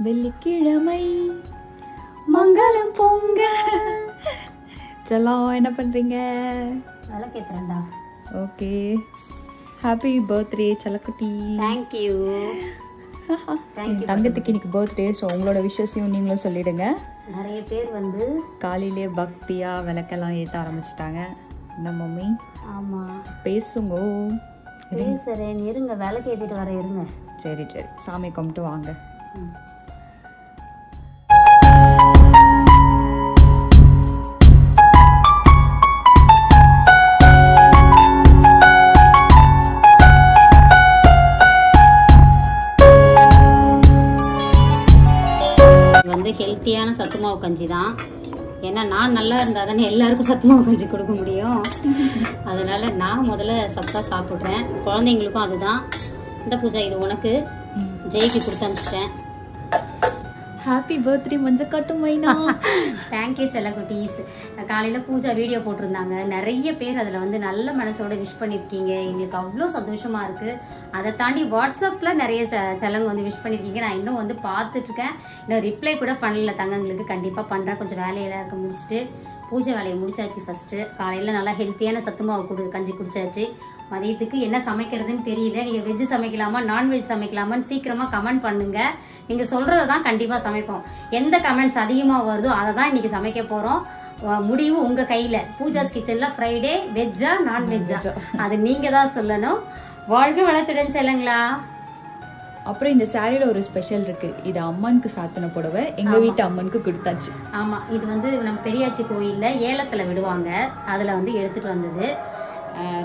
வெள்ளிக்கிழமை மங்களம் பொங்க. செல்லம் என்ன பண்றீங்க? விளக்கேத்துறேன்டா. ஓகே, ஹாப்பி பர்த்டே செல்லக்குட்டி. தேங்க்யூ. தங்கத்துக்கு இன்னைக்கு பர்த்டே. ஸோ உங்களோட விஷயத்தையும் நீங்களும் சொல்லிடுங்க. நிறைய பேர் வந்து காலையிலே பக்தியா விளக்கெல்லாம் ஏற்ற ஆரம்பிச்சிட்டாங்க. என்ன மம்மி? ஆமா பேசுங்க. பேசுறேன், இருங்க விளக்கு ஏற்றிட்டு வர இருங்க. சரி சரி, சாமி கும்பிட்டு வாங்க. வந்து ஹெல்த்தியான சத்து மாவு கஞ்சி தான். ஏன்னா நான் நல்லா இருந்தால் தானே எல்லாருக்கும் சத்து மாவு கஞ்சி கொடுக்க முடியும். அதனால நான் முதல்ல சத்தா சாப்பிட்றேன். குழந்தைங்களுக்கும் அதுதான். இந்த பூஜா இது உனக்கு, ஜெய்க்கு கொடுத்து அனுப்பிச்சிட்டேன். ஹாப்பி பர்த்டே மஞ்சக்காட்டு மைனா. தேங்க்யூ செல்லக்குட்டீஸ். காலையில் பூஜா வீடியோ போட்டிருந்தாங்க. நிறைய பேர் அதில் வந்து நல்ல மனசோட விஷ் பண்ணியிருக்கீங்க. எங்களுக்கு அவ்வளோ சந்தோஷமா இருக்கு. அதை தாண்டி வாட்ஸ்அப்பில் நிறைய செல்லங்க வந்து விஷ் பண்ணியிருக்கீங்க. நான் இன்னும் வந்து பார்த்துட்டு இருக்கேன். இன்னும் ரிப்ளை கூட பண்ணல தங்கங்களுக்கு. கண்டிப்பாக பண்ணுறேன். கொஞ்சம் வேலையெல்லாம் இருக்க முடிச்சுட்டு பூஜை வேலையை முடிச்சாச்சு. ஃபர்ஸ்ட் காலையில் நல்லா ஹெல்த்தியான சத்துமாவு கஞ்சி குடிச்சாச்சு. மதியத்துக்கு என்ன சமைக்கிறதுன்னு தெரியல. நீங்க வெஜ் சமைக்கலாமா நான்வெஜ் சமைக்கலாமான்னு சீக்கிரமா கமெண்ட் பண்ணுங்க. நீங்க சொல்றதான் கண்டிப்பா சமைப்போம். எந்த கமெண்ட்ஸ் அதிகமா வருதோ அதை தான் இன்னைக்கு சமைக்க போறோம். முடிவு உங்க கையில. பூஜாஸ் கிச்சன்ல ஃப்ரைடே வெஜ்ஜா நான்வெஜ்ஜா அது நீங்க தான் சொல்லணும். வாழ்க்கை வளர்த்துடன் செல்லுங்களா. அப்புறம் இந்த சாரியில ஒரு ஸ்பெஷல் இருக்கு. இது அம்மனுக்கு சாத்தின புடவை. எங்க வீட்டு அம்மனுக்கு கொடுத்தாச்சு. ஆமா, இது வந்து நம்ம பெரியாச்சி கோயில்ல ஏலத்துல விடுவாங்க. அதுல வந்து எடுத்துட்டு வந்தது.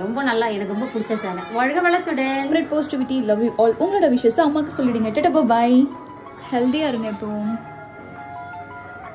ரொம்ப நல்லா, எனக்கு ரொம்ப பிடிச்ச சேலை. வாழ்க வளத்துடன். Spirit positivity, love you all. உங்களோட விஷயத்தை அம்மாக்கு சொல்லிடுங்க. Tata bye. ஹெல்தியா இருங்க எப்பவும்.